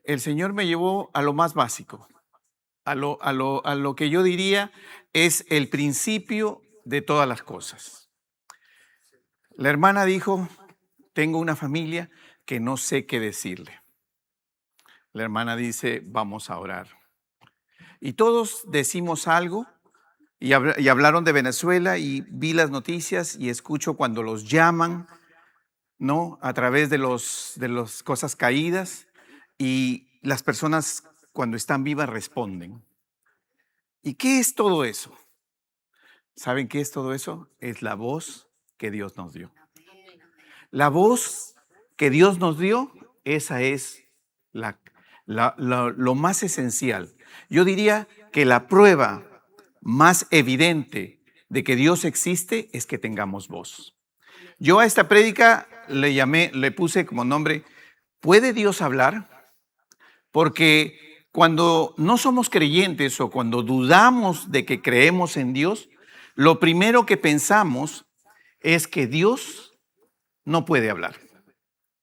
el Señor me llevó a lo más básico, a lo que yo diría es el principio de todas las cosas. La hermana dijo, tengo una familia que no sé qué decirle. La hermana dice, vamos a orar. Y todos decimos algo y hablaron de Venezuela y vi las noticias y escucho cuando los llaman, ¿no? A través de las cosas caídas y las personas cuando están vivas responden. ¿Y qué es todo eso? ¿Saben qué es todo eso? Es la voz que Dios nos dio. La voz que Dios nos dio, esa es lo más esencial. Yo diría que la prueba más evidente de que Dios existe es que tengamos voz. Yo a esta prédica le puse como nombre, ¿puede Dios hablar? Porque cuando no somos creyentes o cuando dudamos de que creemos en Dios, lo primero que pensamos es que Dios no puede hablar.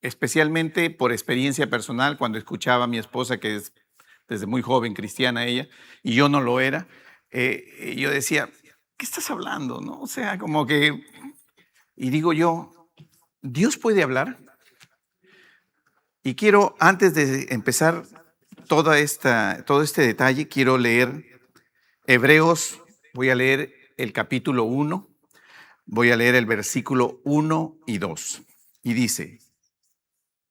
Especialmente por experiencia personal, cuando escuchaba a mi esposa, que es desde muy joven cristiana ella, y yo no lo era, yo decía, ¿qué estás hablando? ¿No? O sea, como que, y digo yo, ¿Dios puede hablar? Y quiero, antes de empezar todo este detalle, quiero leer Hebreos, voy a leer el capítulo 1, voy a leer el versículo 1 y 2. Y dice,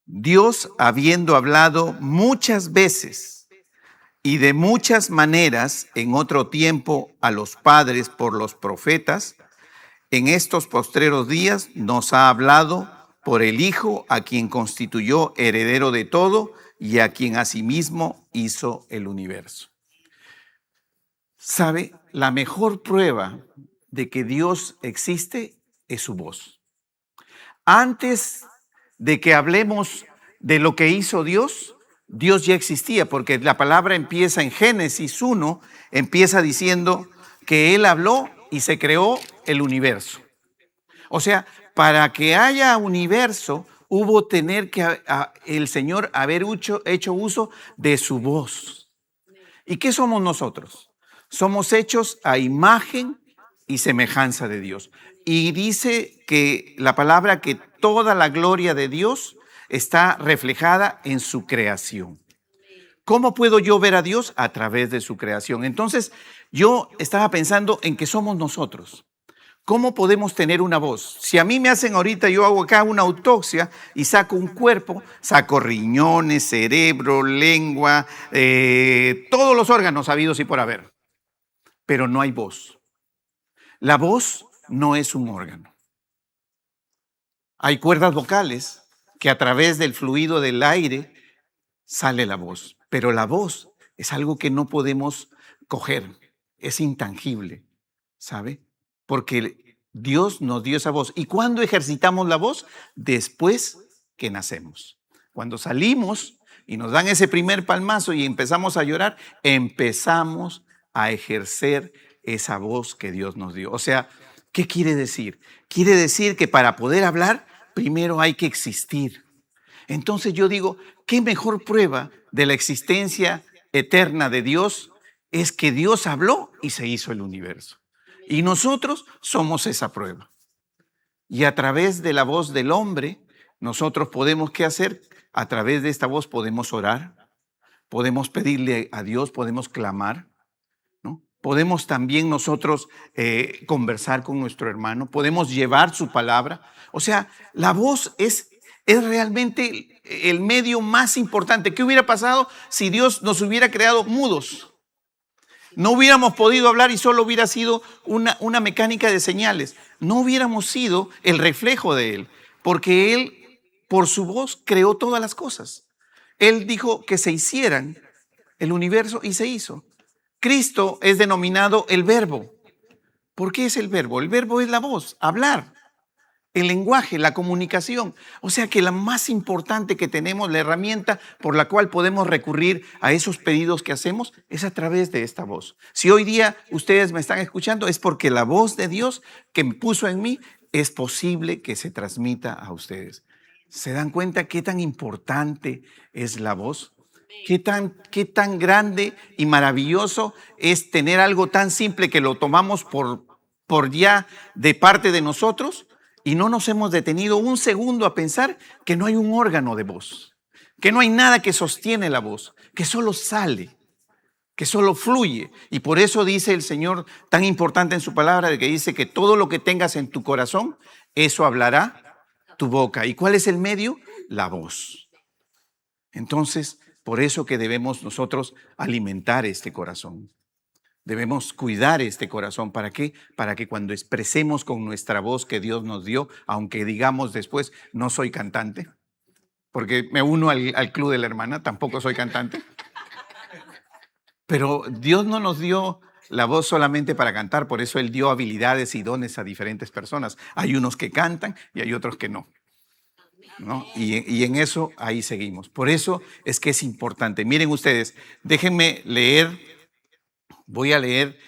Dios, habiendo hablado muchas veces y de muchas maneras en otro tiempo a los padres por los profetas, en estos postreros días nos ha hablado por el Hijo, a quien constituyó heredero de todo y a quien asimismo hizo el universo. ¿Sabe? La mejor prueba de que Dios existe es su voz. Antes de que hablemos de lo que hizo Dios, Dios ya existía, porque la palabra empieza en Génesis 1, empieza diciendo que Él habló y se creó el universo. O sea, para que haya universo, hubo tener que el Señor haber hecho uso de su voz. ¿Y qué somos nosotros? Somos hechos a imagen y semejanza de Dios. Y dice que la palabra que toda la gloria de Dios está reflejada en su creación. ¿Cómo puedo yo ver a Dios? A través de su creación. Entonces, yo estaba pensando en que somos nosotros. ¿Cómo podemos tener una voz? Si a mí me hacen ahorita, yo hago acá una autopsia y saco un cuerpo, saco riñones, cerebro, lengua, todos los órganos habidos y por haber, pero no hay voz. La voz no es un órgano. Hay cuerdas vocales que a través del fluido del aire sale la voz, pero la voz es algo que no podemos coger, es intangible, ¿sabe? Porque Dios nos dio esa voz. ¿Y cuándo ejercitamos la voz? Después que nacemos. Cuando salimos y nos dan ese primer palmazo y empezamos a llorar, empezamos a ejercer esa voz que Dios nos dio. O sea, ¿qué quiere decir? Quiere decir que para poder hablar, primero hay que existir. Entonces yo digo, ¿qué mejor prueba de la existencia eterna de Dios es que Dios habló y se hizo el universo? Y nosotros somos esa prueba. Y a través de la voz del hombre, nosotros podemos, ¿qué hacer? A través de esta voz podemos orar, podemos pedirle a Dios, podemos clamar, ¿no? Podemos también nosotros conversar con nuestro hermano, podemos llevar su palabra. O sea, la voz es realmente el medio más importante. ¿Qué hubiera pasado si Dios nos hubiera creado mudos? No hubiéramos podido hablar y solo hubiera sido una mecánica de señales. No hubiéramos sido el reflejo de Él, porque Él, por su voz, creó todas las cosas. Él dijo que se hicieran el universo y se hizo. Cristo es denominado el verbo. ¿Por qué es el verbo? El verbo es la voz, hablar. El lenguaje, la comunicación. O sea que la más importante que tenemos, la herramienta por la cual podemos recurrir a esos pedidos que hacemos, es a través de esta voz. Si hoy día ustedes me están escuchando, es porque la voz de Dios que me puso en mí es posible que se transmita a ustedes. ¿Se dan cuenta qué tan importante es la voz? Qué tan grande y maravilloso es tener algo tan simple que lo tomamos por ya de parte de nosotros y no nos hemos detenido un segundo a pensar que no hay un órgano de voz, que no hay nada que sostiene la voz, que solo sale, que solo fluye. Y por eso dice el Señor tan importante en su palabra, de que dice que todo lo que tengas en tu corazón, eso hablará tu boca. ¿Y cuál es el medio? La voz. Entonces, por eso que debemos nosotros alimentar este corazón. Debemos cuidar este corazón. ¿Para qué? Para que cuando expresemos con nuestra voz que Dios nos dio, aunque digamos después, no soy cantante, porque me uno al club de la hermana, tampoco soy cantante. Pero Dios no nos dio la voz solamente para cantar, por eso Él dio habilidades y dones a diferentes personas. Hay unos que cantan y hay otros que no. ¿No? Y en eso ahí seguimos. Por eso es que es importante. Miren ustedes, déjenme leer, voy a leer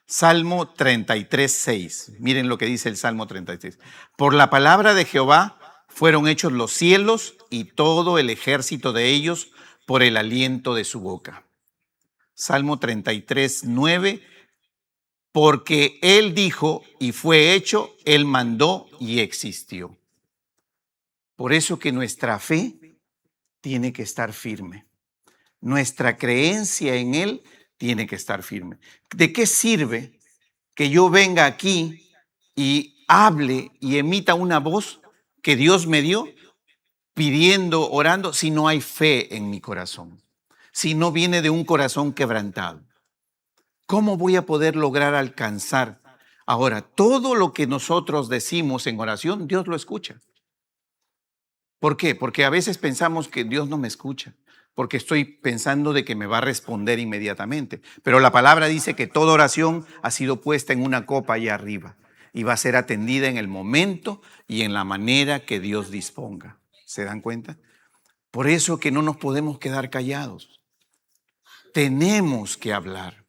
Salmo 33:6. Miren lo que dice el Salmo 33. Por la palabra de Jehová fueron hechos los cielos y todo el ejército de ellos por el aliento de su boca. Salmo 33:9. Porque Él dijo y fue hecho, Él mandó y existió. Por eso que nuestra fe tiene que estar firme. Nuestra creencia en Él tiene que estar firme. ¿De qué sirve que yo venga aquí y hable y emita una voz que Dios me dio, pidiendo, orando, si no hay fe en mi corazón? Si no viene de un corazón quebrantado. ¿Cómo voy a poder lograr alcanzar? Ahora, todo lo que nosotros decimos en oración, Dios lo escucha. ¿Por qué? Porque a veces pensamos que Dios no me escucha, porque estoy pensando de que me va a responder inmediatamente. Pero la palabra dice que toda oración ha sido puesta en una copa allá arriba y va a ser atendida en el momento y en la manera que Dios disponga. ¿Se dan cuenta? Por eso que no nos podemos quedar callados. Tenemos que hablar.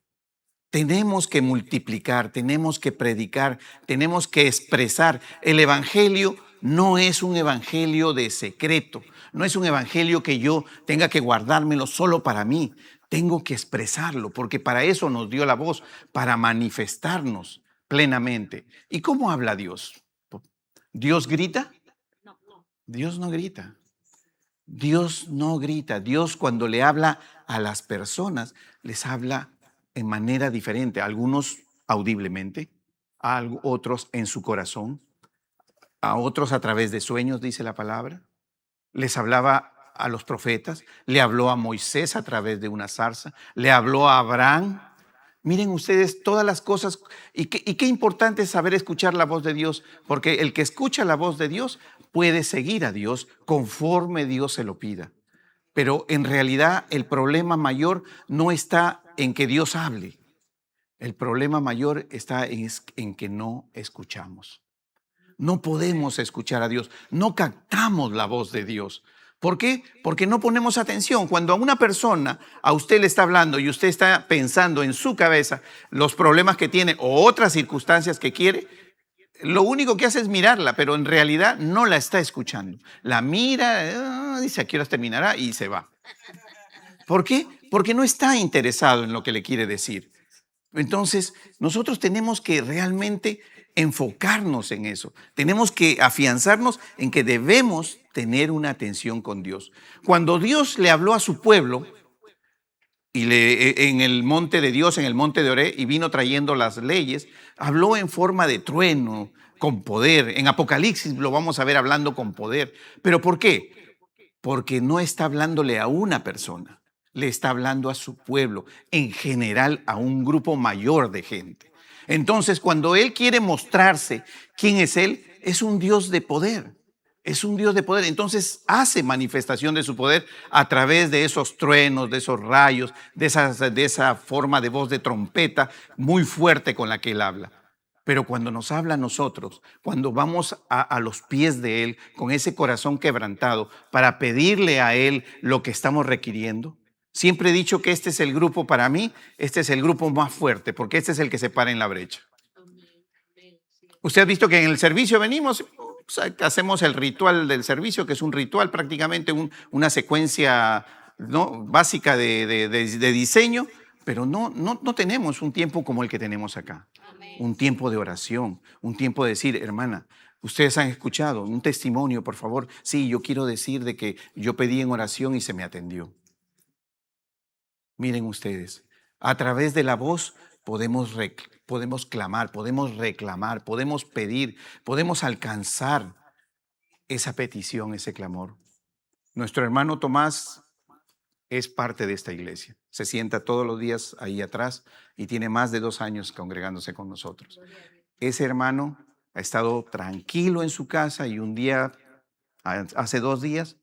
Tenemos que multiplicar, tenemos que predicar, tenemos que expresar. El evangelio no es un evangelio de secreto, no es un evangelio que yo tenga que guardármelo solo para mí. Tengo que expresarlo, porque para eso nos dio la voz, para manifestarnos plenamente. ¿Y cómo habla Dios? ¿Dios grita? Dios no grita. Dios no grita. Dios, cuando le habla a las personas, les habla en manera diferente, algunos audiblemente, a otros en su corazón, a otros a través de sueños, dice la palabra. Les hablaba a los profetas, le habló a Moisés a través de una zarza, le habló a Abraham. Miren ustedes todas las cosas, y qué importante es saber escuchar la voz de Dios, porque el que escucha la voz de Dios puede seguir a Dios conforme Dios se lo pida. Pero en realidad el problema mayor no está en que Dios hable. El problema mayor está en que no escuchamos. No podemos escuchar a Dios. No captamos la voz de Dios. ¿Por qué? Porque no ponemos atención. Cuando a una persona, a usted le está hablando y usted está pensando en su cabeza los problemas que tiene o otras circunstancias que quiere, lo único que hace es mirarla, pero en realidad no la está escuchando. La mira, dice a qué horas terminará y se va. ¿Por qué? Porque no está interesado en lo que le quiere decir. Entonces, nosotros tenemos que realmente enfocarnos en eso. Tenemos que afianzarnos en que debemos tener una atención con Dios. Cuando Dios le habló a su pueblo y en el monte de Dios, en el monte de Oré, y vino trayendo las leyes, habló en forma de trueno, con poder. En Apocalipsis lo vamos a ver hablando con poder. ¿Pero por qué? Porque no está hablándole a una persona, le está hablando a su pueblo, en general a un grupo mayor de gente. Entonces, cuando Él quiere mostrarse quién es un Dios de poder. Es un Dios de poder. Entonces hace manifestación de su poder a través de esos truenos, de esos rayos, de esa forma de voz de trompeta muy fuerte con la que Él habla. Pero cuando nos habla a nosotros, cuando vamos a los pies de Él con ese corazón quebrantado para pedirle a Él lo que estamos requiriendo, siempre he dicho que este es el grupo para mí, este es el grupo más fuerte, porque este es el que se para en la brecha. Usted ha visto que en el servicio venimos, O sea, que hacemos el ritual del servicio, que es un ritual prácticamente, una secuencia, ¿no?, básica de diseño, pero no tenemos un tiempo como el que tenemos acá. Un tiempo de oración, un tiempo de decir, hermana, ustedes han escuchado un testimonio, por favor. Sí, yo quiero decir de que yo pedí en oración y se me atendió. Miren ustedes, a través de la voz podemos clamar, podemos reclamar, podemos pedir, podemos alcanzar esa petición, ese clamor. Nuestro hermano Tomás es parte de esta iglesia. Se sienta todos los días ahí atrás y tiene más de 2 años congregándose con nosotros. Ese hermano ha estado tranquilo en su casa y un día, hace 2 días,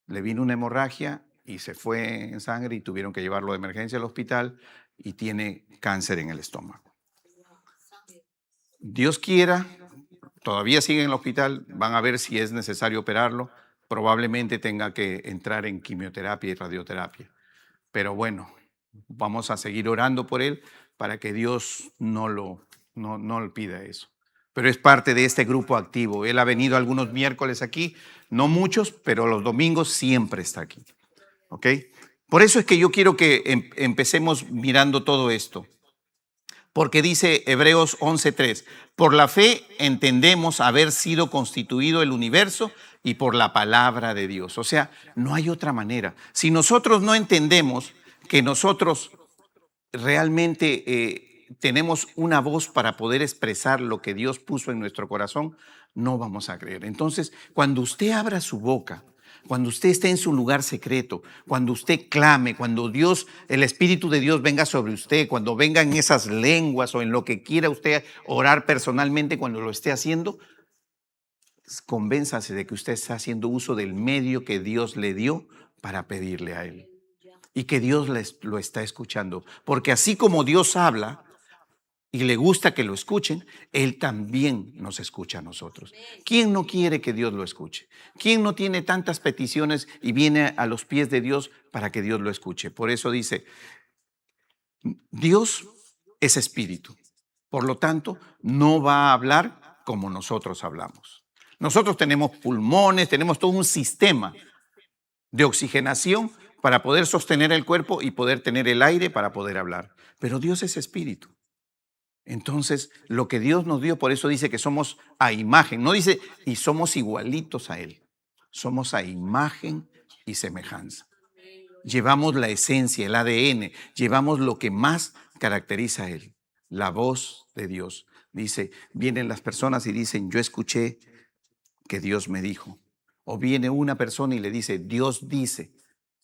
le vino una hemorragia y se fue en sangre y tuvieron que llevarlo de emergencia al hospital y tiene cáncer en el estómago. Dios quiera, todavía sigue en el hospital, van a ver si es necesario operarlo, probablemente tenga que entrar en quimioterapia y radioterapia. Pero bueno, vamos a seguir orando por él para que Dios no le pida eso. Pero es parte de este grupo activo. Él ha venido algunos miércoles aquí, no muchos, pero los domingos siempre está aquí. ¿Ok? Por eso es que yo quiero que empecemos mirando todo esto. Porque dice Hebreos 11:3, por la fe entendemos haber sido constituido el universo y por la palabra de Dios. O sea, no hay otra manera. Si nosotros no entendemos que nosotros realmente tenemos una voz para poder expresar lo que Dios puso en nuestro corazón, no vamos a creer. Entonces, cuando usted abra su boca, cuando usted esté en su lugar secreto, cuando usted clame, cuando Dios, el Espíritu de Dios venga sobre usted, cuando vengan esas lenguas o en lo que quiera usted orar personalmente, cuando lo esté haciendo, convénzase de que usted está haciendo uso del medio que Dios le dio para pedirle a Él. Y que Dios lo está escuchando. Porque así como Dios habla y le gusta que lo escuchen, Él también nos escucha a nosotros. ¿Quién no quiere que Dios lo escuche? ¿Quién no tiene tantas peticiones y viene a los pies de Dios para que Dios lo escuche? Por eso dice, Dios es espíritu. Por lo tanto, no va a hablar como nosotros hablamos. Nosotros tenemos pulmones, tenemos todo un sistema de oxigenación para poder sostener el cuerpo y poder tener el aire para poder hablar. Pero Dios es espíritu. Entonces, lo que Dios nos dio, por eso dice que somos a imagen. No dice, y somos igualitos a Él. Somos a imagen y semejanza. Llevamos la esencia, el ADN, llevamos lo que más caracteriza a Él, la voz de Dios. Dice, vienen las personas y dicen, yo escuché que Dios me dijo. O viene una persona y le dice, Dios dice.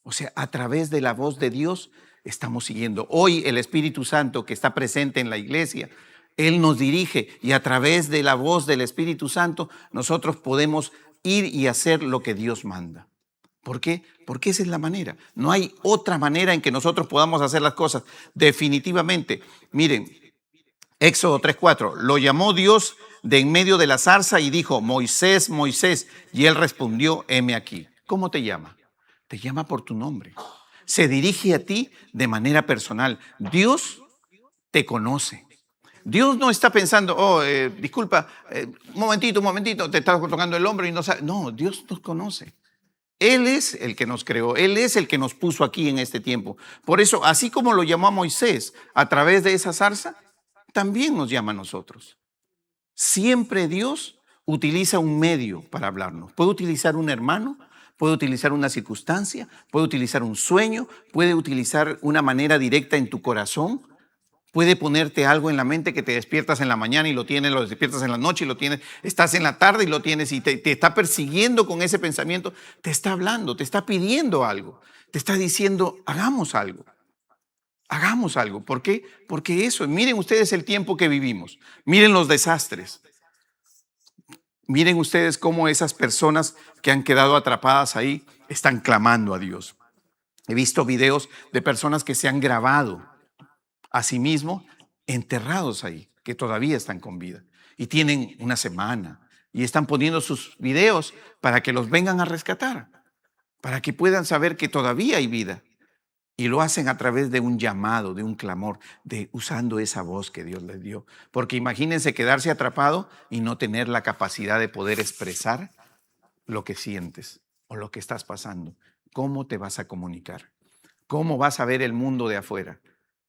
O sea, a través de la voz de Dios estamos siguiendo. Hoy el Espíritu Santo que está presente en la iglesia, Él nos dirige y a través de la voz del Espíritu Santo nosotros podemos ir y hacer lo que Dios manda. ¿Por qué? Porque esa es la manera. No hay otra manera en que nosotros podamos hacer las cosas. Definitivamente, miren, Éxodo 3:4, lo llamó Dios de en medio de la zarza y dijo, Moisés, Moisés, y él respondió, heme aquí. ¿Cómo te llama? Te llama por tu nombre. Se dirige a ti de manera personal. Dios te conoce. Dios no está pensando, disculpa, un momentito, te estás tocando el hombro y no sabes. No, Dios nos conoce. Él es el que nos creó, Él es el que nos puso aquí en este tiempo. Por eso, así como lo llamó a Moisés a través de esa zarza, también nos llama a nosotros. Siempre Dios utiliza un medio para hablarnos. Puede utilizar un hermano, puede utilizar una circunstancia, puede utilizar un sueño, puede utilizar una manera directa en tu corazón, puede ponerte algo en la mente que te despiertas en la mañana y lo tienes, lo despiertas en la noche y lo tienes, estás en la tarde y lo tienes y te está persiguiendo con ese pensamiento, te está hablando, te está pidiendo algo, te está diciendo, hagamos algo. Hagamos algo. ¿Por qué? Porque eso, miren ustedes el tiempo que vivimos, miren los desastres. Miren ustedes cómo esas personas que han quedado atrapadas ahí están clamando a Dios. He visto videos de personas que se han grabado a sí mismos enterrados ahí, que todavía están con vida y tienen una semana y están poniendo sus videos para que los vengan a rescatar, para que puedan saber que todavía hay vida Y lo hacen a través de un llamado, de un clamor, de usando esa voz que Dios les dio. Porque imagínense quedarse atrapado y no tener la capacidad de poder expresar lo que sientes o lo que estás pasando. ¿Cómo te vas a comunicar? ¿Cómo vas a ver el mundo de afuera?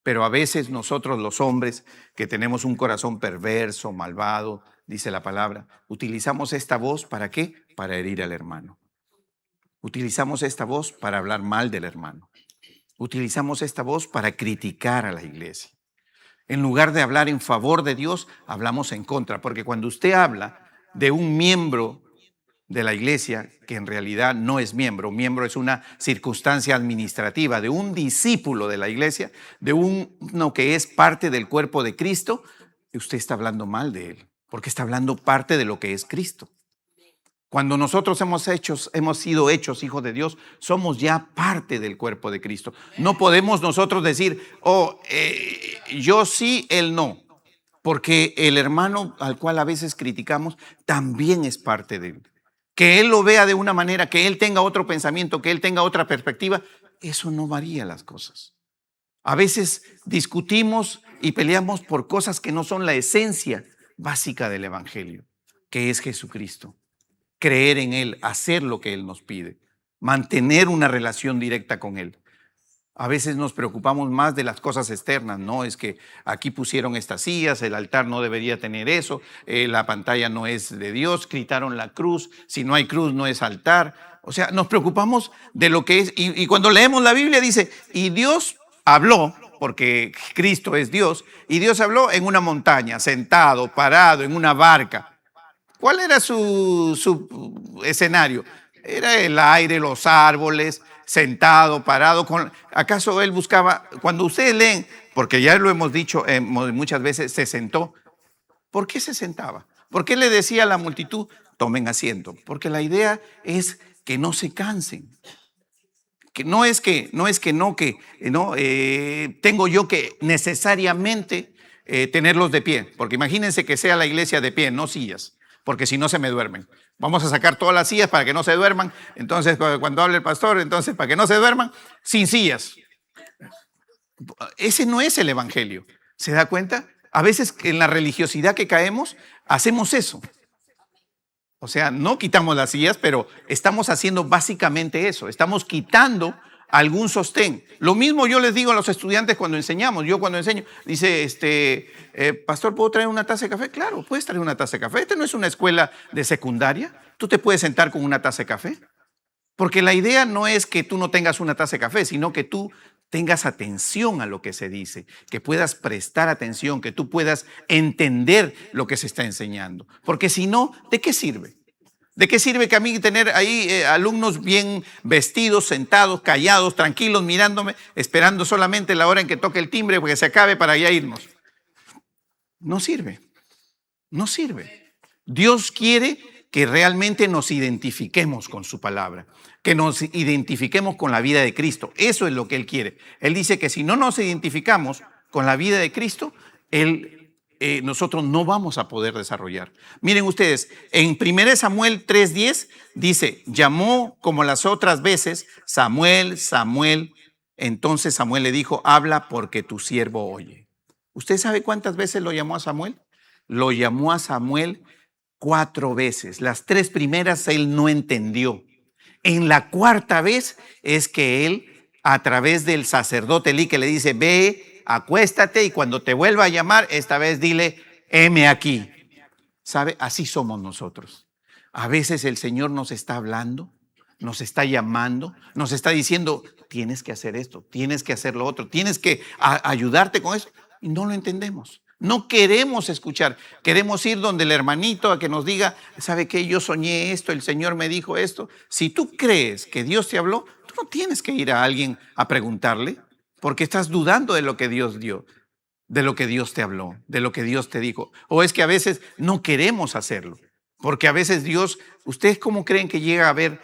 Pero a veces nosotros los hombres que tenemos un corazón perverso, malvado, dice la palabra, utilizamos esta voz ¿para qué? Para herir al hermano. Utilizamos esta voz para hablar mal del hermano. Utilizamos esta voz para criticar a la iglesia. En lugar de hablar en favor de Dios, hablamos en contra, porque cuando usted habla de un miembro de la iglesia, que en realidad no es miembro es una circunstancia administrativa, de un discípulo de la iglesia, de uno que es parte del cuerpo de Cristo, usted está hablando mal de él, porque está hablando parte de lo que es Cristo. Cuando nosotros hemos sido hechos hijos de Dios, somos ya parte del cuerpo de Cristo. No podemos nosotros decir, yo sí, él no. Porque el hermano al cual a veces criticamos también es parte de él. Que él lo vea de una manera, que él tenga otro pensamiento, que él tenga otra perspectiva, eso no varía las cosas. A veces discutimos y peleamos por cosas que no son la esencia básica del evangelio, que es Jesucristo. Creer en Él, hacer lo que Él nos pide, mantener una relación directa con Él. A veces nos preocupamos más de las cosas externas, ¿no? Es que aquí pusieron estas sillas, el altar no debería tener eso, la pantalla no es de Dios, quitaron la cruz, si no hay cruz no es altar. O sea, nos preocupamos de lo que es, y cuando leemos la Biblia dice, y Dios habló, porque Cristo es Dios, y Dios habló en una montaña, sentado, parado, en una barca. ¿Cuál era su escenario? Era el aire, los árboles, sentado, parado. ¿Acaso él buscaba, cuando ustedes leen, porque ya lo hemos dicho muchas veces, se sentó? ¿Por qué se sentaba? ¿Por qué le decía a la multitud, tomen asiento? Porque la idea es que no se cansen. Que tengo yo que necesariamente tenerlos de pie. Porque imagínense que sea la iglesia de pie, no sillas. Porque si no se me duermen. Vamos a sacar todas las sillas para que no se duerman. Entonces, cuando hable el pastor, entonces, para que no se duerman, sin sillas. Ese no es el evangelio. ¿Se da cuenta? A veces en la religiosidad que caemos, hacemos eso. O sea, no quitamos las sillas, pero estamos haciendo básicamente eso. Estamos quitando algún sostén. Lo mismo yo les digo a los estudiantes cuando enseñamos. Yo cuando enseño, dice, pastor, ¿puedo traer una taza de café? Claro, puedes traer una taza de café. Esta no es una escuela de secundaria. Tú te puedes sentar con una taza de café. Porque la idea no es que tú no tengas una taza de café, sino que tú tengas atención a lo que se dice, que puedas prestar atención, que tú puedas entender lo que se está enseñando. Porque si no, ¿de qué sirve? ¿De qué sirve que a mí tener ahí alumnos bien vestidos, sentados, callados, tranquilos, mirándome, esperando solamente la hora en que toque el timbre porque se acabe para ya irnos? No sirve, no sirve. Dios quiere que realmente nos identifiquemos con su palabra, que nos identifiquemos con la vida de Cristo. Eso es lo que Él quiere. Él dice que si no nos identificamos con la vida de Cristo, nosotros no vamos a poder desarrollar. Miren ustedes, en 1 Samuel 3:10 dice, llamó como las otras veces, Samuel, Samuel. Entonces Samuel le dijo, habla porque tu siervo oye. ¿Usted sabe cuántas veces lo llamó a Samuel? Lo llamó a Samuel 4 veces. Las 3 primeras él no entendió. En la cuarta vez es que él, a través del sacerdote Elí, que le dice, ve, acuéstate y cuando te vuelva a llamar, esta vez dile, heme aquí. ¿Sabe? Así somos nosotros. A veces el Señor nos está hablando, nos está llamando, nos está diciendo, tienes que hacer esto, tienes que hacer lo otro, tienes que ayudarte con eso. Y no lo entendemos. No queremos escuchar, queremos ir donde el hermanito a que nos diga, ¿sabe qué? Yo soñé esto, el Señor me dijo esto. Si tú crees que Dios te habló, tú no tienes que ir a alguien a preguntarle, porque estás dudando de lo que Dios dio, de lo que Dios te habló, de lo que Dios te dijo. O es que a veces no queremos hacerlo, porque a veces Dios, ¿ustedes cómo creen que llega a haber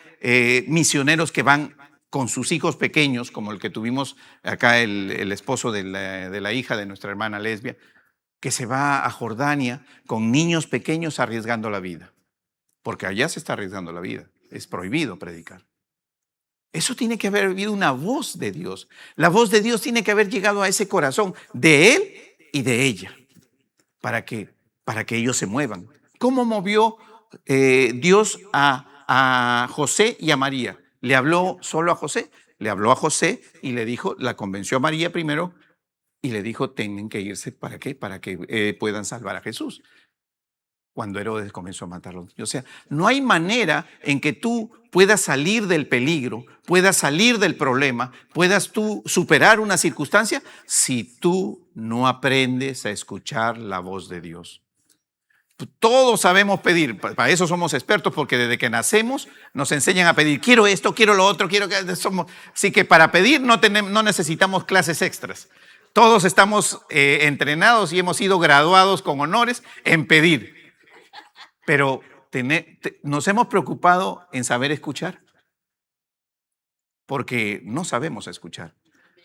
misioneros que van con sus hijos pequeños, como el que tuvimos acá, el esposo de la hija de nuestra hermana lesbia, que se va a Jordania con niños pequeños arriesgando la vida? Porque allá se está arriesgando la vida. Es prohibido predicar. Eso tiene que haber habido una voz de Dios. La voz de Dios tiene que haber llegado a ese corazón de él y de ella para que ellos se muevan. ¿Cómo movió Dios a José y a María? ¿Le habló solo a José? Le habló a José y le dijo, la convenció a María primero y le dijo, tienen que irse. ¿Para qué? Para que puedan salvar a Jesús. Cuando Herodes comenzó a matarlos. O sea, no hay manera en que tú puedas salir del peligro, puedas salir del problema, puedas tú superar una circunstancia si tú no aprendes a escuchar la voz de Dios. Todos sabemos pedir, para eso somos expertos, porque desde que nacemos nos enseñan a pedir, quiero esto, quiero lo otro, quiero que somos. Así que para pedir no necesitamos clases extras. Todos estamos entrenados y hemos sido graduados con honores en pedir. Pero nos hemos preocupado en saber escuchar, porque no sabemos escuchar.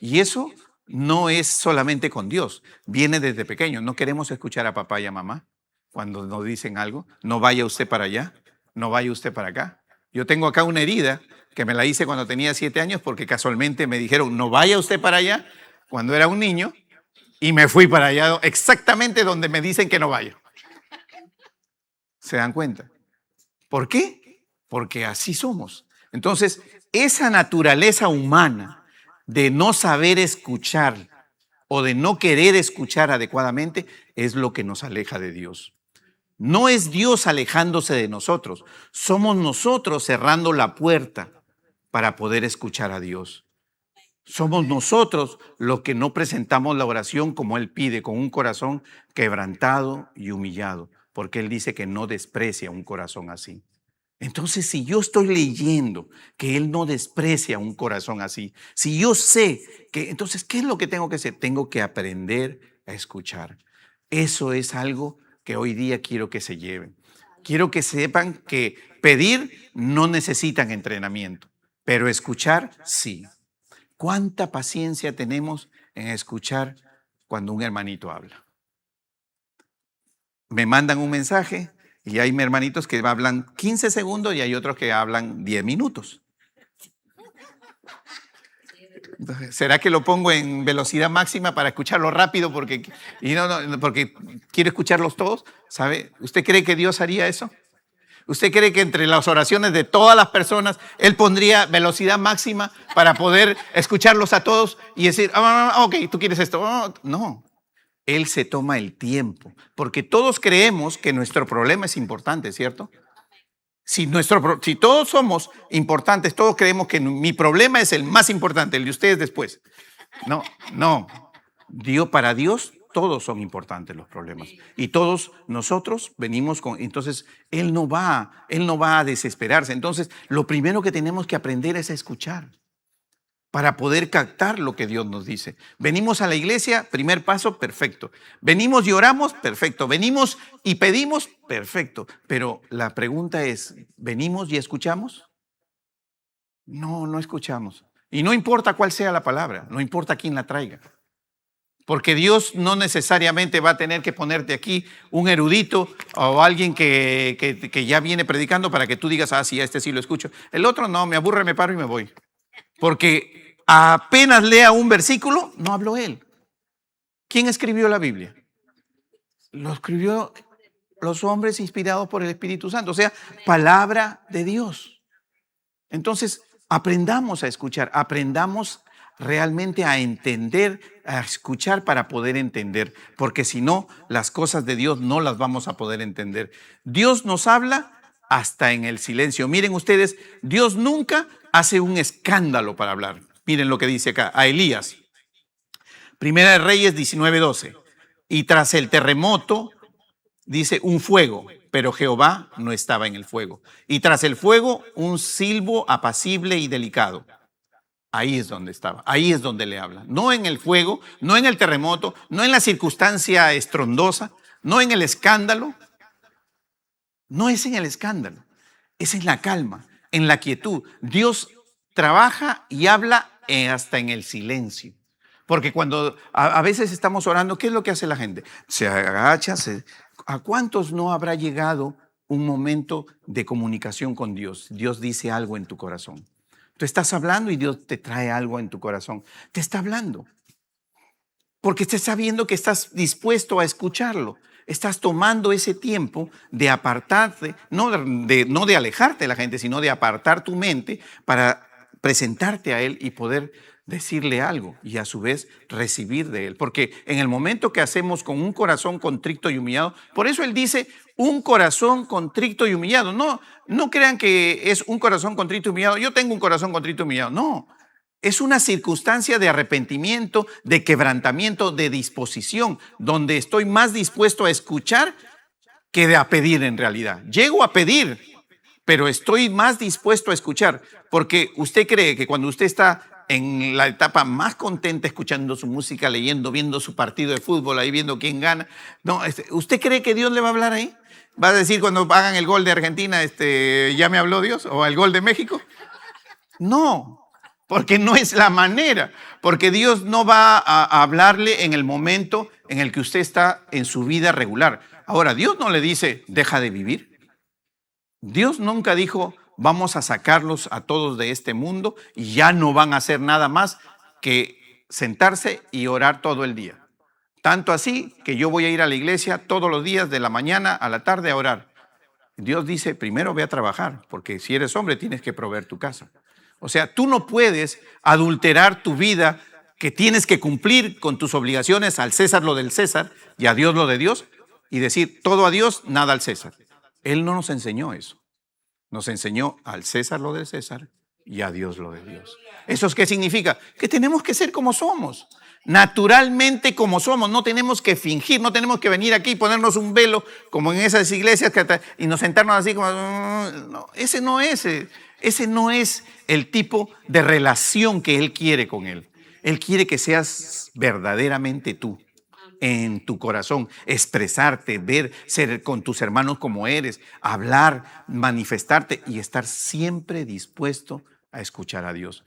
Y eso no es solamente con Dios, viene desde pequeño. No queremos escuchar a papá y a mamá cuando nos dicen algo. No vaya usted para allá, no vaya usted para acá. Yo tengo acá una herida que me la hice cuando tenía 7 años porque casualmente me dijeron, no vaya usted para allá cuando era un niño y me fui para allá exactamente donde me dicen que no vaya. ¿Se dan cuenta? ¿Por qué? Porque así somos. Entonces, esa naturaleza humana de no saber escuchar o de no querer escuchar adecuadamente es lo que nos aleja de Dios. No es Dios alejándose de nosotros, somos nosotros cerrando la puerta para poder escuchar a Dios. Somos nosotros los que no presentamos la oración como Él pide, con un corazón quebrantado y humillado, porque Él dice que no desprecia un corazón así. Entonces, si yo estoy leyendo que Él no desprecia un corazón así, si yo sé que, entonces, ¿qué es lo que tengo que hacer? Tengo que aprender a escuchar. Eso es algo que hoy día quiero que se lleven. Quiero que sepan que pedir no necesitan entrenamiento, pero escuchar sí. ¿Cuánta paciencia tenemos en escuchar cuando un hermanito habla? Me mandan un mensaje y hay hermanitos que hablan 15 segundos y hay otros que hablan 10 minutos. Entonces, ¿será que lo pongo en velocidad máxima para escucharlo rápido porque quiero escucharlos todos? ¿Sabe? ¿Usted cree que Dios haría eso? ¿Usted cree que entre las oraciones de todas las personas Él pondría velocidad máxima para poder escucharlos a todos y decir, ok, tú quieres esto? No. Él se toma el tiempo, porque todos creemos que nuestro problema es importante, ¿cierto? Si todos somos importantes, todos creemos que mi problema es el más importante, el de ustedes después. No. Para Dios todos son importantes los problemas. Y todos nosotros venimos con. Entonces, Él no va a desesperarse. Entonces, lo primero que tenemos que aprender es a escuchar, para poder captar lo que Dios nos dice. Venimos a la iglesia, primer paso, perfecto. Venimos y oramos, perfecto. Venimos y pedimos, perfecto. Pero la pregunta es, ¿venimos y escuchamos? No escuchamos. Y no importa cuál sea la palabra, no importa quién la traiga. Porque Dios no necesariamente va a tener que ponerte aquí un erudito o alguien que ya viene predicando para que tú digas, sí, a este sí lo escucho. El otro no, me aburre, me paro y me voy. Porque apenas lea un versículo, no habló él. ¿Quién escribió la Biblia? Lo escribió los hombres inspirados por el Espíritu Santo, o sea, palabra de Dios. Entonces, aprendamos a escuchar, aprendamos realmente a entender, a escuchar para poder entender, porque si no, las cosas de Dios no las vamos a poder entender. Dios nos habla hasta en el silencio. Miren ustedes, Dios nunca hace un escándalo para hablar. Miren lo que dice acá, a Elías. Primera de Reyes 19:12. Y tras el terremoto, dice un fuego, pero Jehová no estaba en el fuego. Y tras el fuego, un silbo apacible y delicado. Ahí es donde estaba, ahí es donde le habla. No en el fuego, no en el terremoto, no en la circunstancia estrondosa, no en el escándalo. No es en el escándalo, es en la calma, en la quietud. Dios trabaja y habla hasta en el silencio. Porque cuando a veces estamos orando, ¿qué es lo que hace la gente? Se agacha. ¿A cuántos no habrá llegado un momento de comunicación con Dios? Dios dice algo en tu corazón. Tú estás hablando y Dios te trae algo en tu corazón. Te está hablando. Porque te está viendo que estás dispuesto a escucharlo. Estás tomando ese tiempo de apartarte, no de alejarte de la gente, sino de apartar tu mente para presentarte a Él y poder decirle algo y a su vez recibir de Él. Porque en el momento que hacemos con un corazón contrito y humillado, por eso Él dice un corazón contrito y humillado. No crean que es un corazón contrito y humillado. Yo tengo un corazón contrito y humillado. No. Es una circunstancia de arrepentimiento, de quebrantamiento, de disposición, donde estoy más dispuesto a escuchar que a pedir en realidad. Llego a pedir, pero estoy más dispuesto a escuchar, porque usted cree que cuando usted está en la etapa más contenta, escuchando su música, leyendo, viendo su partido de fútbol, ahí viendo quién gana, no, ¿usted cree que Dios le va a hablar ahí? ¿Va a decir cuando hagan el gol de Argentina, ya me habló Dios? ¿O el gol de México? No. Porque no es la manera, porque Dios no va a hablarle en el momento en el que usted está en su vida regular. Ahora, Dios no le dice, deja de vivir. Dios nunca dijo, vamos a sacarlos a todos de este mundo y ya no van a hacer nada más que sentarse y orar todo el día. Tanto así que yo voy a ir a la iglesia todos los días de la mañana a la tarde a orar. Dios dice, primero ve a trabajar, porque si eres hombre tienes que proveer tu casa. O sea, tú no puedes adulterar tu vida, que tienes que cumplir con tus obligaciones, al César lo del César y a Dios lo de Dios, y decir todo a Dios, nada al César. Él no nos enseñó eso. Nos enseñó al César lo del César y a Dios lo de Dios. ¿Eso qué significa? Que tenemos que ser como somos. Naturalmente como somos, no tenemos que fingir, no tenemos que venir aquí y ponernos un velo como en esas iglesias y nos sentarnos así como... No, ese no es el tipo de relación que Él quiere con Él. Él quiere que seas verdaderamente tú, en tu corazón, expresarte, ver, ser con tus hermanos como eres, hablar, manifestarte y estar siempre dispuesto a escuchar a Dios.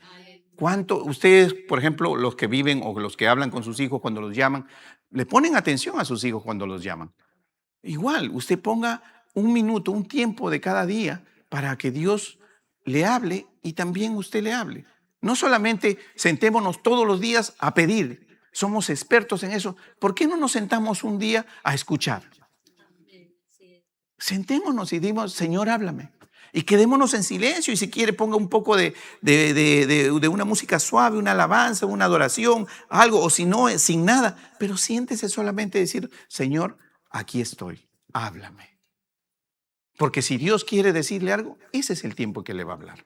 ¿Cuánto ustedes, por ejemplo, los que viven o los que hablan con sus hijos cuando los llaman, le ponen atención a sus hijos cuando los llaman? Igual, usted ponga un minuto, un tiempo de cada día para que Dios le hable y también usted le hable. No solamente sentémonos todos los días a pedir, somos expertos en eso. ¿Por qué no nos sentamos un día a escuchar? Sentémonos y digamos, Señor, háblame. Y quedémonos en silencio y si quiere ponga un poco de una música suave, una alabanza, una adoración, algo, o si no, sin nada. Pero siéntese solamente a decir, Señor, aquí estoy, háblame. Porque si Dios quiere decirle algo, ese es el tiempo que le va a hablar.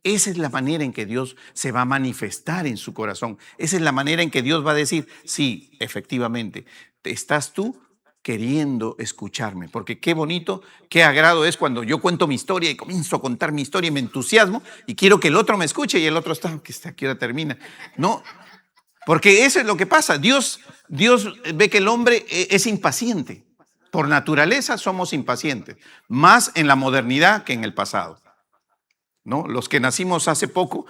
Esa es la manera en que Dios se va a manifestar en su corazón. Esa es la manera en que Dios va a decir, sí, efectivamente, estás tú queriendo escucharme. Porque qué bonito, qué agrado es cuando yo cuento mi historia y comienzo a contar mi historia y me entusiasmo y quiero que el otro me escuche y el otro está, que hasta aquí hora termina. No, porque eso es lo que pasa. Dios ve que el hombre es impaciente. Por naturaleza somos impacientes, más en la modernidad que en el pasado. ¿No? Los que nacimos hace poco,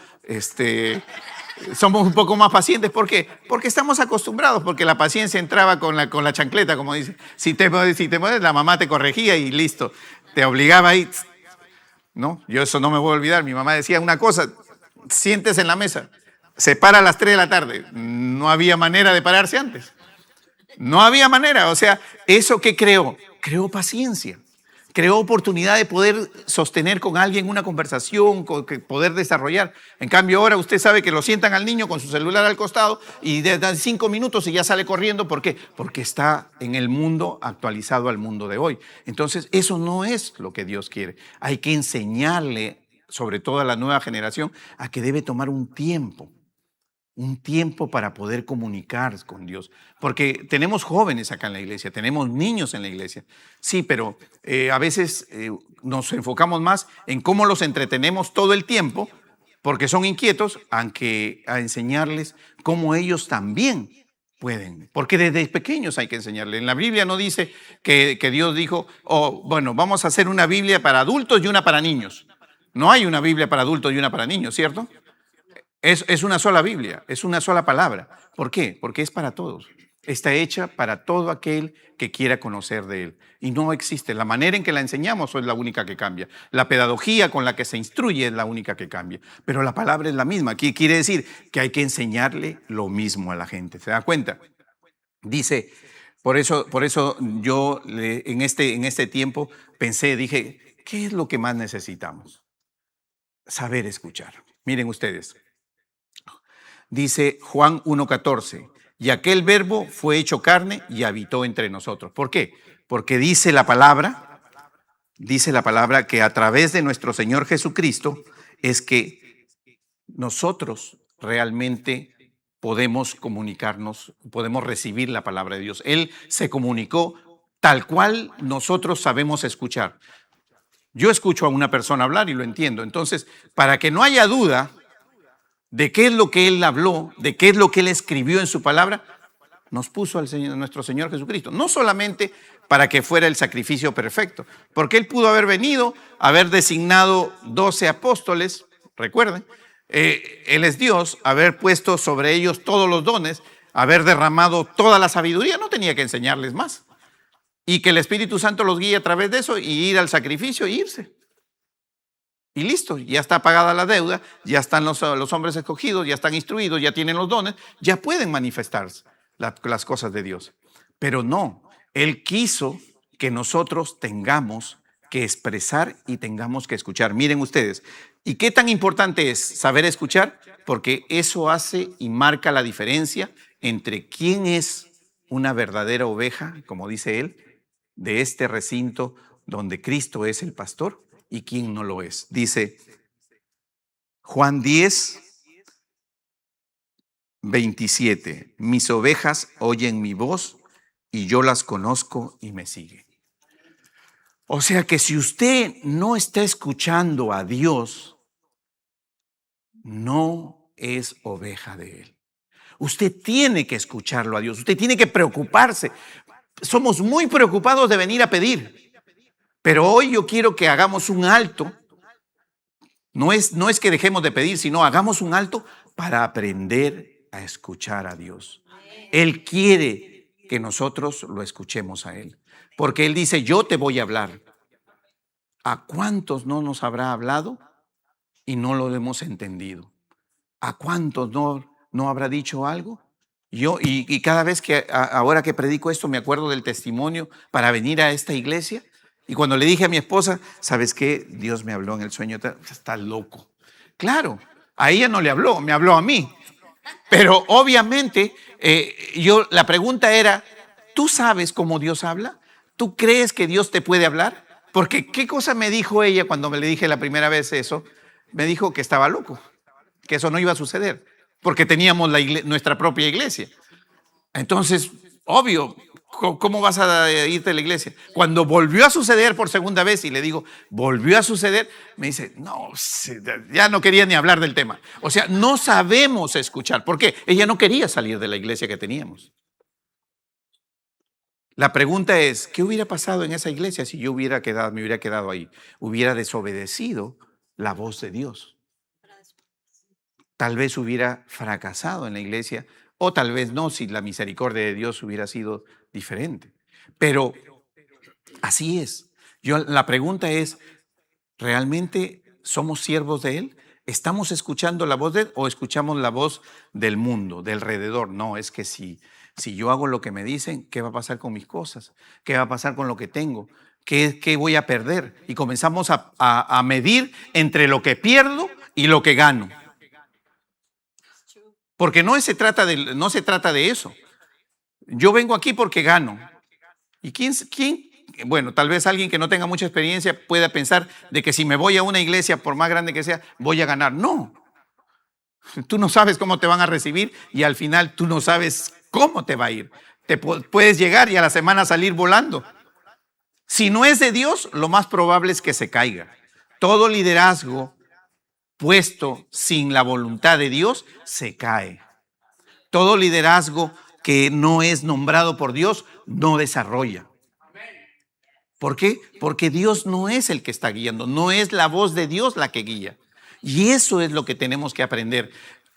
somos un poco más pacientes. ¿Por qué? Porque estamos acostumbrados, porque la paciencia entraba con la chancleta, como dice. Si te mueves, la mamá te corregía y listo. Te obligaba ahí. ¿No? Yo eso no me voy a olvidar. Mi mamá decía una cosa, siéntese en la mesa. Se para a las 3 de la tarde. No había manera de pararse antes. No había manera. O sea, ¿eso qué creó? Creó paciencia. Creó oportunidad de poder sostener con alguien una conversación, poder desarrollar. En cambio, ahora usted sabe que lo sientan al niño con su celular al costado y dan 5 minutos y ya sale corriendo. ¿Por qué? Porque está en el mundo actualizado al mundo de hoy. Entonces, eso no es lo que Dios quiere. Hay que enseñarle, sobre todo a la nueva generación, a que debe tomar un tiempo para poder comunicar con Dios. Porque tenemos jóvenes acá en la iglesia, tenemos niños en la iglesia. Sí, pero a veces nos enfocamos más en cómo los entretenemos todo el tiempo, porque son inquietos, aunque a enseñarles cómo ellos también pueden. Porque desde pequeños hay que enseñarles. En la Biblia no dice que Dios dijo, bueno, vamos a hacer una Biblia para adultos y una para niños. No hay una Biblia para adultos y una para niños, ¿cierto? Es una sola Biblia, es una sola palabra. ¿Por qué? Porque es para todos. Está hecha para todo aquel que quiera conocer de Él. Y no existe. La manera en que la enseñamos es la única que cambia. La pedagogía con la que se instruye es la única que cambia. Pero la palabra es la misma. ¿Qué quiere decir? Que hay que enseñarle lo mismo a la gente. ¿Se da cuenta? Dice, por eso yo en este tiempo dije, ¿qué es lo que más necesitamos? Saber escuchar. Miren ustedes. Dice Juan 1:14, y aquel verbo fue hecho carne y habitó entre nosotros. ¿Por qué? Porque dice la palabra que a través de nuestro Señor Jesucristo es que nosotros realmente podemos comunicarnos, podemos recibir la palabra de Dios. Él se comunicó tal cual nosotros sabemos escuchar. Yo escucho a una persona hablar y lo entiendo. Entonces, para que no haya duda de qué es lo que Él habló, de qué es lo que Él escribió en su palabra, nos puso al Señor, nuestro Señor Jesucristo. No solamente para que fuera el sacrificio perfecto, porque Él pudo haber venido, haber designado 12 apóstoles, recuerden, Él es Dios, haber puesto sobre ellos todos los dones, haber derramado toda la sabiduría, no tenía que enseñarles más. Y que el Espíritu Santo los guíe a través de eso y ir al sacrificio e irse. Y listo, ya está pagada la deuda, ya están los hombres escogidos, ya están instruidos, ya tienen los dones, ya pueden manifestarse las cosas de Dios. Pero no, Él quiso que nosotros tengamos que expresar y tengamos que escuchar. Miren ustedes, ¿y qué tan importante es saber escuchar? Porque eso hace y marca la diferencia entre quién es una verdadera oveja, como dice Él, de este recinto donde Cristo es el pastor, y quién no lo es. Dice Juan 10:27, mis ovejas oyen mi voz y yo las conozco y me siguen. O sea que si usted no está escuchando a Dios, no es oveja de Él. Usted tiene que escucharlo a Dios, usted tiene que preocuparse. Somos muy preocupados de venir a pedir, pero hoy yo quiero que hagamos un alto. No es que dejemos de pedir, sino hagamos un alto para aprender a escuchar a Dios. Él quiere que nosotros lo escuchemos a Él, porque Él dice, yo te voy a hablar. ¿A cuántos no nos habrá hablado y no lo hemos entendido? ¿A cuántos no habrá dicho algo? Y cada vez que, ahora que predico esto, me acuerdo del testimonio para venir a esta iglesia. Y cuando le dije a mi esposa, ¿sabes qué? Dios me habló en el sueño, está loco. Claro, a ella no le habló, me habló a mí. Pero obviamente, la pregunta era, ¿tú sabes cómo Dios habla? ¿Tú crees que Dios te puede hablar? Porque ¿qué cosa me dijo ella cuando me le dije la primera vez eso? Me dijo que estaba loco, que eso no iba a suceder, porque teníamos nuestra propia iglesia. Entonces, obvio, ¿cómo vas a irte a la iglesia? Cuando volvió a suceder por segunda vez y le digo, volvió a suceder, me dice, no, ya no quería ni hablar del tema. O sea, no sabemos escuchar. ¿Por qué? Ella no quería salir de la iglesia que teníamos. La pregunta es, ¿qué hubiera pasado en esa iglesia si yo me hubiera quedado ahí? Hubiera desobedecido la voz de Dios. Tal vez hubiera fracasado en la iglesia, o tal vez no, si la misericordia de Dios hubiera sido diferente. Pero así es. La pregunta es, ¿realmente somos siervos de Él? ¿Estamos escuchando la voz de Él o escuchamos la voz del mundo, del alrededor? No, es que si yo hago lo que me dicen, ¿qué va a pasar con mis cosas? ¿Qué va a pasar con lo que tengo? ¿Qué voy a perder? Y comenzamos a medir entre lo que pierdo y lo que gano. Porque no se trata de eso. Yo vengo aquí porque gano. ¿Y quién? Bueno, tal vez alguien que no tenga mucha experiencia pueda pensar de que si me voy a una iglesia, por más grande que sea, voy a ganar. No. Tú no sabes cómo te van a recibir y al final tú no sabes cómo te va a ir. Te puedes llegar y a la semana salir volando. Si no es de Dios, lo más probable es que se caiga. Todo liderazgo puesto sin la voluntad de Dios se cae. Todo liderazgo que no es nombrado por Dios no desarrolla. ¿Por qué? Porque Dios no es el que está guiando, no es la voz de Dios la que guía. Y eso es lo que tenemos que aprender.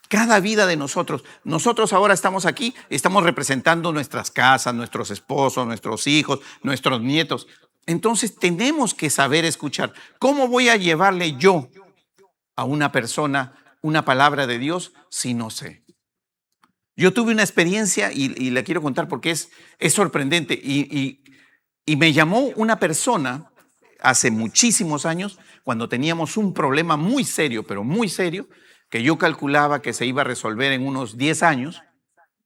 Cada vida de nosotros. Nosotros ahora estamos aquí, estamos representando nuestras casas, nuestros esposos, nuestros hijos, nuestros nietos. Entonces tenemos que saber escuchar. ¿Cómo voy a llevarle yo a una persona una palabra de Dios si no sé? Yo tuve una experiencia y la quiero contar porque es sorprendente. Y me llamó una persona hace muchísimos años, cuando teníamos un problema muy serio, pero muy serio, que yo calculaba que se iba a resolver en unos 10 años,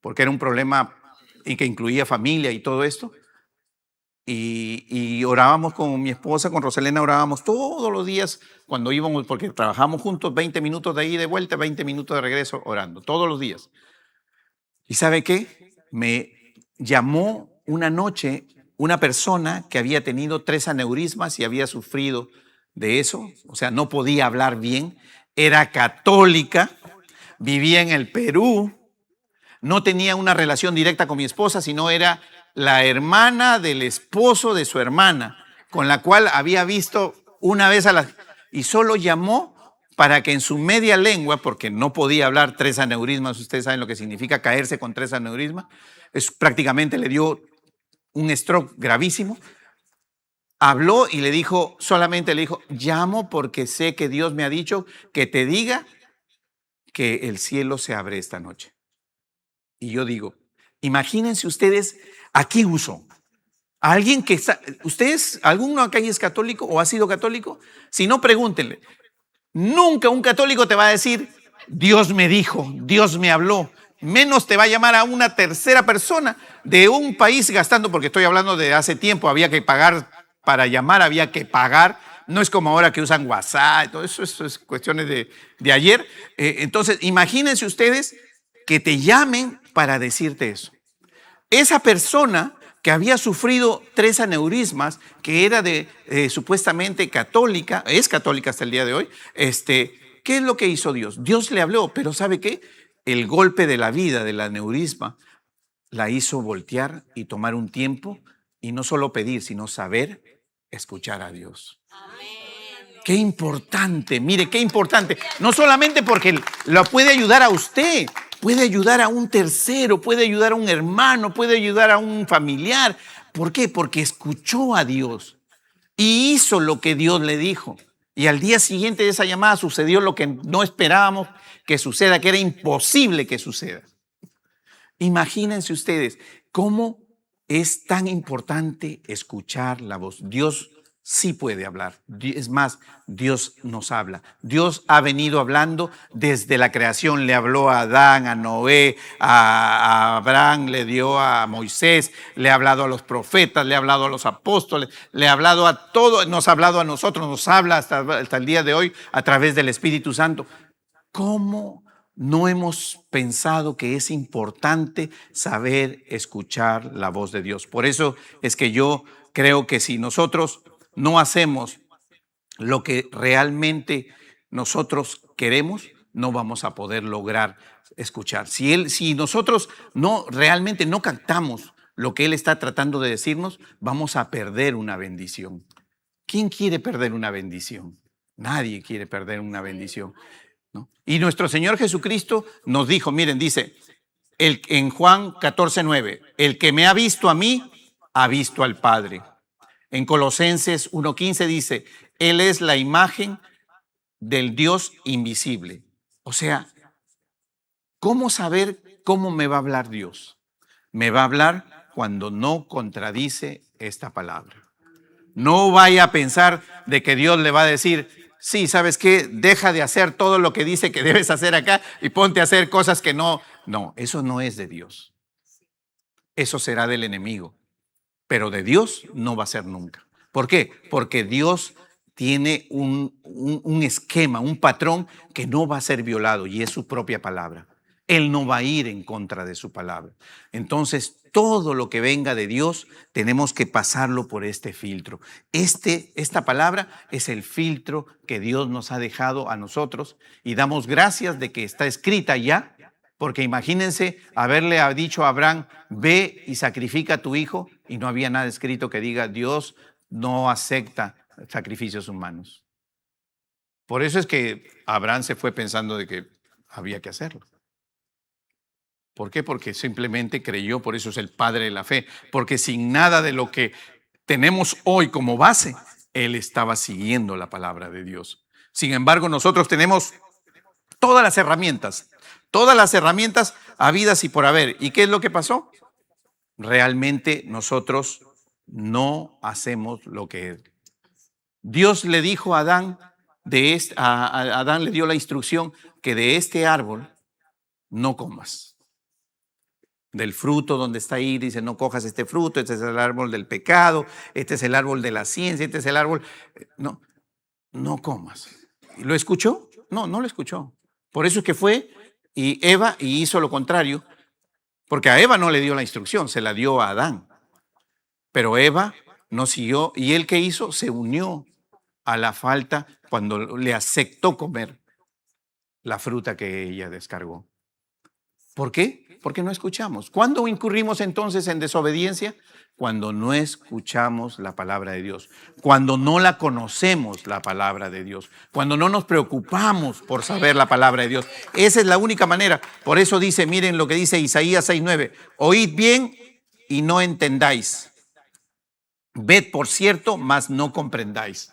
porque era un problema y que incluía familia y todo esto. Y orábamos con mi esposa, con Roselena, orábamos todos los días cuando íbamos, porque trabajamos juntos 20 minutos de ahí de vuelta, 20 minutos de regreso orando, todos los días. ¿Y sabe qué? Me llamó una noche una persona que había tenido 3 aneurismas y había sufrido de eso, o sea, no podía hablar bien, era católica, vivía en el Perú, no tenía una relación directa con mi esposa, sino era la hermana del esposo de su hermana, con la cual había visto una vez a la... Y solo llamó para que en su media lengua, porque no podía hablar 3 aneurismas, ustedes saben lo que significa caerse con 3 aneurismas, prácticamente le dio un stroke gravísimo. Habló y le dijo, solamente le dijo, llamo porque sé que Dios me ha dicho que te diga que el cielo se abre esta noche. Y yo digo, imagínense ustedes, ¿a quién usó? ¿A alguien que está, ustedes, alguno acá es católico o ha sido católico? Si no, pregúntenle. Nunca un católico te va a decir, Dios me dijo, Dios me habló. Menos te va a llamar a una tercera persona de un país gastando, porque estoy hablando de hace tiempo, había que pagar para llamar, había que pagar. No es como ahora que usan WhatsApp, todo eso es cuestiones de ayer. Entonces, imagínense ustedes que te llamen para decirte eso. Esa persona que había sufrido 3 aneurismas, que era supuestamente católica, es católica hasta el día de hoy, ¿qué es lo que hizo Dios? Dios le habló, pero ¿sabe qué? El golpe de la vida, del aneurisma, la hizo voltear y tomar un tiempo y no solo pedir, sino saber escuchar a Dios. Qué importante, mire, qué importante. No solamente porque lo puede ayudar a usted, puede ayudar a un tercero, puede ayudar a un hermano, puede ayudar a un familiar. ¿Por qué? Porque escuchó a Dios y hizo lo que Dios le dijo. Y al día siguiente de esa llamada sucedió lo que no esperábamos que suceda, que era imposible que suceda. Imagínense ustedes cómo es tan importante escuchar la voz. Dios sí puede hablar. Es más, Dios nos habla. Dios ha venido hablando desde la creación. Le habló a Adán, a Noé, a Abraham, le dio a Moisés, le ha hablado a los profetas, le ha hablado a los apóstoles, le ha hablado a todos, nos ha hablado a nosotros, nos habla hasta el día de hoy a través del Espíritu Santo. ¿Cómo no hemos pensado que es importante saber escuchar la voz de Dios? Por eso es que yo creo que si nosotros no hacemos lo que realmente nosotros queremos, no vamos a poder lograr escuchar. Si nosotros realmente no captamos lo que Él está tratando de decirnos, vamos a perder una bendición. ¿Quién quiere perder una bendición? Nadie quiere perder una bendición, ¿no? Y nuestro Señor Jesucristo nos dijo, miren, dice en Juan 14:9, el que me ha visto a mí, ha visto al Padre. En Colosenses 1:15 dice, Él es la imagen del Dios invisible. O sea, ¿cómo saber cómo me va a hablar Dios? Me va a hablar cuando no contradice esta palabra. No vaya a pensar de que Dios le va a decir, sí, ¿sabes qué? Deja de hacer todo lo que dice que debes hacer acá y ponte a hacer cosas que no. No, eso no es de Dios. Eso será del enemigo. Pero de Dios no va a ser nunca. ¿Por qué? Porque Dios tiene un esquema, un patrón que no va a ser violado y es su propia palabra. Él no va a ir en contra de su palabra. Entonces, todo lo que venga de Dios tenemos que pasarlo por este filtro. Esta palabra es el filtro que Dios nos ha dejado a nosotros y damos gracias de que está escrita ya. Porque imagínense haberle dicho a Abraham, ve y sacrifica a tu hijo, y no había nada escrito que diga, Dios no acepta sacrificios humanos. Por eso es que Abraham se fue pensando de que había que hacerlo. ¿Por qué? Porque simplemente creyó, por eso es el padre de la fe. Porque sin nada de lo que tenemos hoy como base, él estaba siguiendo la palabra de Dios. Sin embargo, nosotros tenemos todas las herramientas habidas y por haber. ¿Y qué es lo que pasó? Realmente nosotros no hacemos lo que Dios le dijo a Adán, a Adán le dio la instrucción que de este árbol no comas. Del fruto donde está ahí, dice, no cojas este fruto, este es el árbol del pecado, este es el árbol de la ciencia, este es el árbol. No comas. ¿Lo escuchó? No lo escuchó. Por eso es que fue y Eva y hizo lo contrario, porque a Eva no le dio la instrucción, se la dio a Adán. Pero Eva no siguió, y él, ¿qué hizo? Se unió a la falta cuando le aceptó comer la fruta que ella descargó. ¿Por qué? Porque no escuchamos. ¿Cuándo incurrimos entonces en desobediencia? Cuando no escuchamos la palabra de Dios, cuando no la conocemos la palabra de Dios, cuando no nos preocupamos por saber la palabra de Dios. Esa es la única manera. Por eso dice, miren lo que dice Isaías 6:9, oíd bien y no entendáis. Ved por cierto, mas no comprendáis.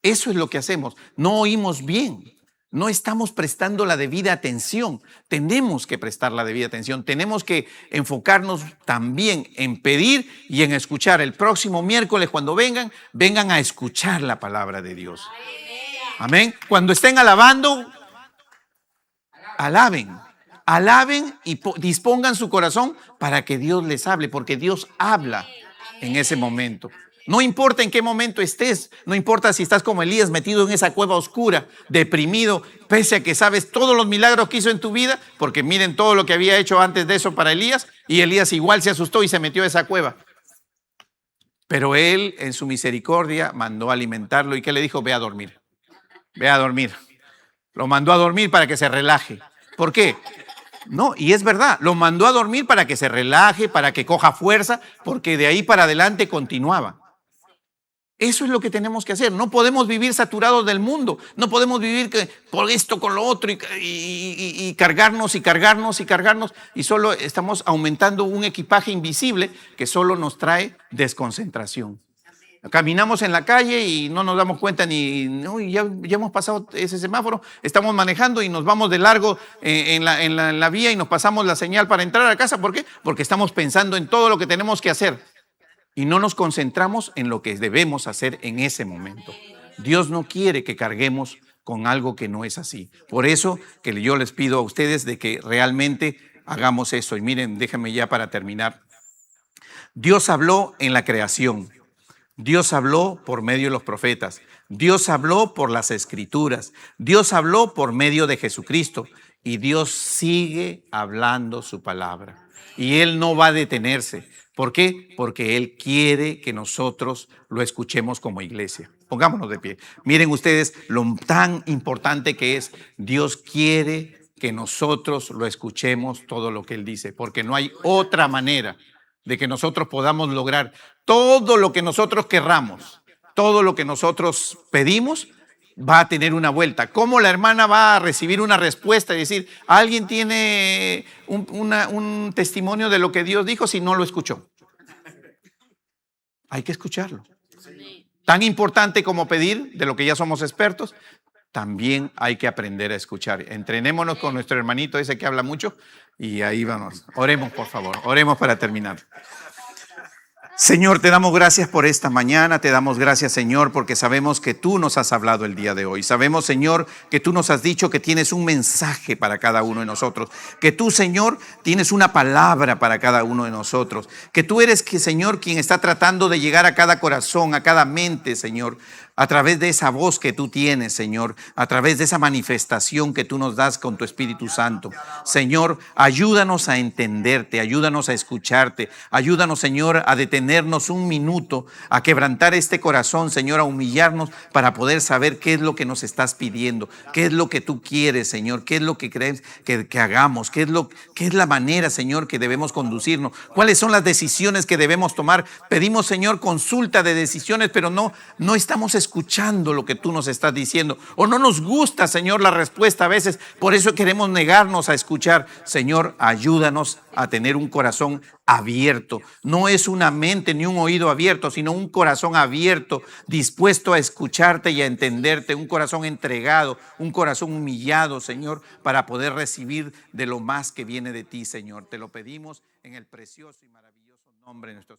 Eso es lo que hacemos. No oímos bien. No estamos prestando la debida atención. Tenemos que prestar la debida atención. Tenemos que enfocarnos también en pedir y en escuchar. El próximo miércoles cuando vengan a escuchar la palabra de Dios. Amén. Cuando estén alabando, alaben y dispongan su corazón para que Dios les hable, porque Dios habla en ese momento. No importa en qué momento estés, no importa si estás como Elías metido en esa cueva oscura, deprimido, pese a que sabes todos los milagros que hizo en tu vida, porque miren todo lo que había hecho antes de eso para Elías, y Elías igual se asustó y se metió a esa cueva. Pero él en su misericordia mandó a alimentarlo y ¿qué le dijo? Ve a dormir. Lo mandó a dormir para que se relaje. ¿Por qué? No, y es verdad, lo mandó a dormir para que se relaje, para que coja fuerza, porque de ahí para adelante continuaba. Eso es lo que tenemos que hacer. No podemos vivir saturados del mundo. No podemos vivir por esto, con lo otro y cargarnos. Y solo estamos aumentando un equipaje invisible que solo nos trae desconcentración. Caminamos en la calle y no nos damos cuenta ya hemos pasado ese semáforo. Estamos manejando y nos vamos de largo en la vía y nos pasamos la señal para entrar a casa. ¿Por qué? Porque estamos pensando en todo lo que tenemos que hacer. Y no nos concentramos en lo que debemos hacer en ese momento. Dios no quiere que carguemos con algo que no es así. Por eso que yo les pido a ustedes de que realmente hagamos eso. Y miren, déjenme ya para terminar. Dios habló en la creación. Dios habló por medio de los profetas. Dios habló por las escrituras. Dios habló por medio de Jesucristo. Y Dios sigue hablando su palabra. Y Él no va a detenerse. ¿Por qué? Porque Él quiere que nosotros lo escuchemos como iglesia. Pongámonos de pie. Miren ustedes lo tan importante que es. Dios quiere que nosotros lo escuchemos todo lo que Él dice, porque no hay otra manera de que nosotros podamos lograr todo lo que nosotros querramos, todo lo que nosotros pedimos. Va a tener una vuelta. ¿Cómo la hermana va a recibir una respuesta y decir, alguien tiene un testimonio de lo que Dios dijo si no lo escuchó? Hay que escucharlo. Tan importante como pedir, de lo que ya somos expertos, también hay que aprender a escuchar. Entrenémonos con nuestro hermanito ese que habla mucho y ahí vamos. Oremos, por favor. Oremos para terminar. Señor, te damos gracias por esta mañana, te damos gracias, Señor, porque sabemos que tú nos has hablado el día de hoy. Sabemos, Señor, que tú nos has dicho que tienes un mensaje para cada uno de nosotros, que tú, Señor, tienes una palabra para cada uno de nosotros, que tú eres, Señor, quien está tratando de llegar a cada corazón, a cada mente, Señor, a través de esa voz que tú tienes, Señor, a través de esa manifestación que tú nos das con tu Espíritu Santo. Señor, ayúdanos a entenderte, ayúdanos a escucharte, ayúdanos, Señor, a detenernos un minuto, a quebrantar este corazón, Señor, a humillarnos para poder saber qué es lo que nos estás pidiendo, qué es lo que tú quieres, Señor, qué es lo que crees que hagamos, qué es la manera, Señor, que debemos conducirnos, cuáles son las decisiones que debemos tomar. Pedimos, Señor, consulta de decisiones, pero no estamos escuchando lo que tú nos estás diciendo, o no nos gusta, Señor, la respuesta a veces, por eso queremos negarnos a escuchar. Señor, ayúdanos a tener un corazón abierto. No es una mente ni un oído abierto, sino un corazón abierto, dispuesto a escucharte y a entenderte, un corazón entregado, un corazón humillado, Señor, para poder recibir de lo más que viene de ti, Señor. Te lo pedimos en el precioso y maravilloso nombre de nuestro